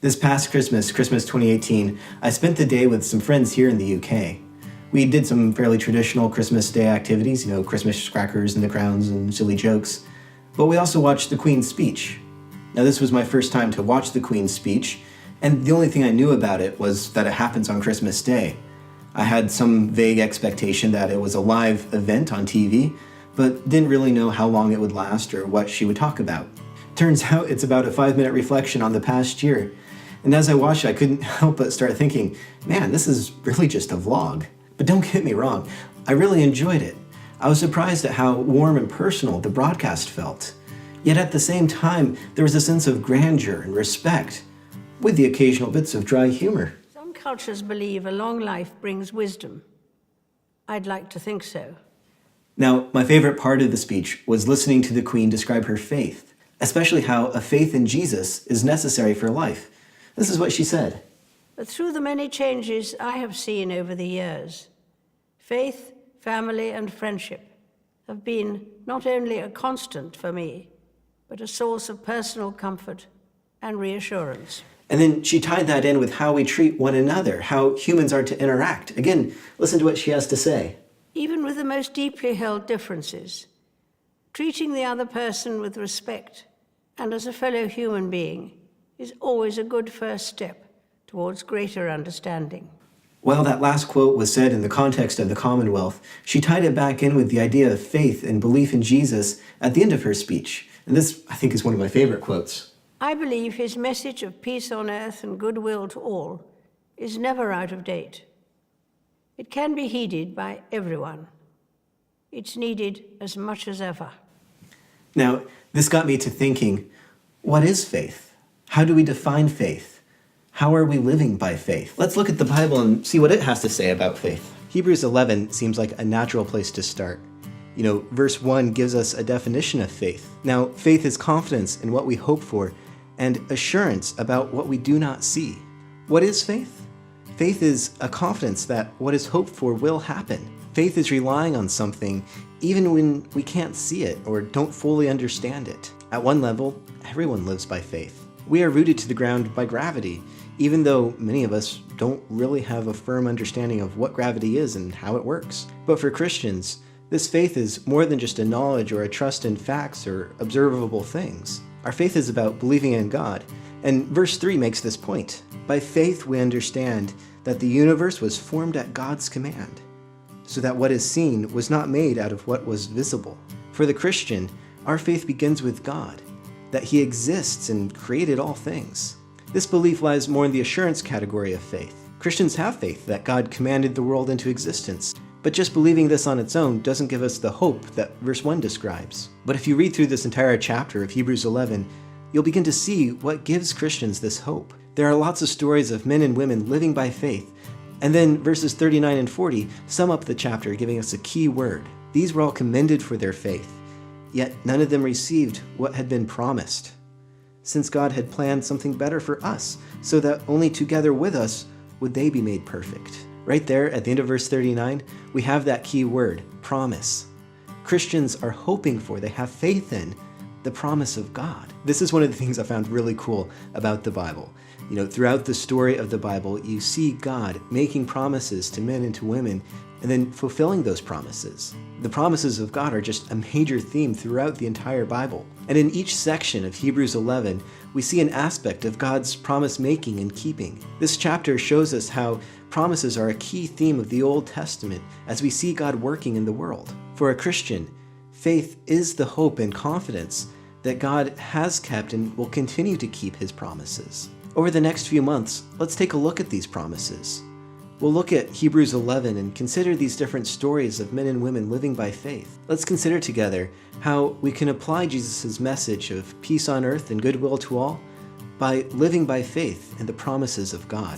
This past Christmas 2018, I spent the day with some friends here in the UK. We did some fairly traditional Christmas Day activities, Christmas crackers and the crowns and silly jokes, but we also watched the Queen's speech. Now, this was my first time to watch the Queen's speech, and the only thing I knew about it was that it happens on Christmas Day. I had some vague expectation that it was a live event on TV, but didn't really know how long it would last or what she would talk about. Turns out it's about a 5-minute reflection on the past year. And as I watched it, I couldn't help but start thinking, man, this is really just a vlog. But don't get me wrong, I really enjoyed it. I was surprised at how warm and personal the broadcast felt. Yet at the same time, there was a sense of grandeur and respect, with the occasional bits of dry humor. Some cultures believe a long life brings wisdom. I'd like to think so. Now, my favorite part of the speech was listening to the Queen describe her faith, especially how a faith in Jesus is necessary for life. This is what she said. But through the many changes I have seen over the years, faith, family, and friendship have been not only a constant for me, but a source of personal comfort and reassurance. And then she tied that in with how we treat one another, how humans are to interact. Again, listen to what she has to say. Even with the most deeply held differences, treating the other person with respect and as a fellow human being is always a good first step towards greater understanding. While that last quote was said in the context of the Commonwealth, she tied it back in with the idea of faith and belief in Jesus at the end of her speech. And this, I think, is one of my favorite quotes. I believe his message of peace on earth and goodwill to all is never out of date. It can be heeded by everyone. It's needed as much as ever. Now, this got me to thinking, what is faith? How do we define faith? How are we living by faith? Let's look at the Bible and see what it has to say about faith. Hebrews 11 seems like a natural place to start. Verse 1 gives us a definition of faith. Now, faith is confidence in what we hope for and assurance about what we do not see. What is faith? Faith is a confidence that what is hoped for will happen. Faith is relying on something even when we can't see it or don't fully understand it. At one level, everyone lives by faith. We are rooted to the ground by gravity, even though many of us don't really have a firm understanding of what gravity is and how it works. But for Christians, this faith is more than just a knowledge or a trust in facts or observable things. Our faith is about believing in God, and verse 3 makes this point. By faith we understand that the universe was formed at God's command, so that what is seen was not made out of what was visible. For the Christian, our faith begins with God, that He exists and created all things. This belief lies more in the assurance category of faith. Christians have faith that God commanded the world into existence, but just believing this on its own doesn't give us the hope that verse 1 describes. But if you read through this entire chapter of Hebrews 11, you'll begin to see what gives Christians this hope. There are lots of stories of men and women living by faith, and then verses 39 and 40 sum up the chapter, giving us a key word. These were all commended for their faith, yet none of them received what had been promised, since God had planned something better for us, so that only together with us would they be made perfect. Right there at the end of verse 39, we have that key word, promise. Christians are hoping for, they have faith in, the promise of God. This is one of the things I found really cool about the Bible. Throughout the story of the Bible, you see God making promises to men and to women, and then fulfilling those promises. The promises of God are just a major theme throughout the entire Bible. And in each section of Hebrews 11, we see an aspect of God's promise making and keeping. This chapter shows us how promises are a key theme of the Old Testament as we see God working in the world. For a Christian, faith is the hope and confidence that God has kept and will continue to keep His promises. Over the next few months, let's take a look at these promises. We'll look at Hebrews 11 and consider these different stories of men and women living by faith. Let's consider together how we can apply Jesus' message of peace on earth and goodwill to all by living by faith in the promises of God.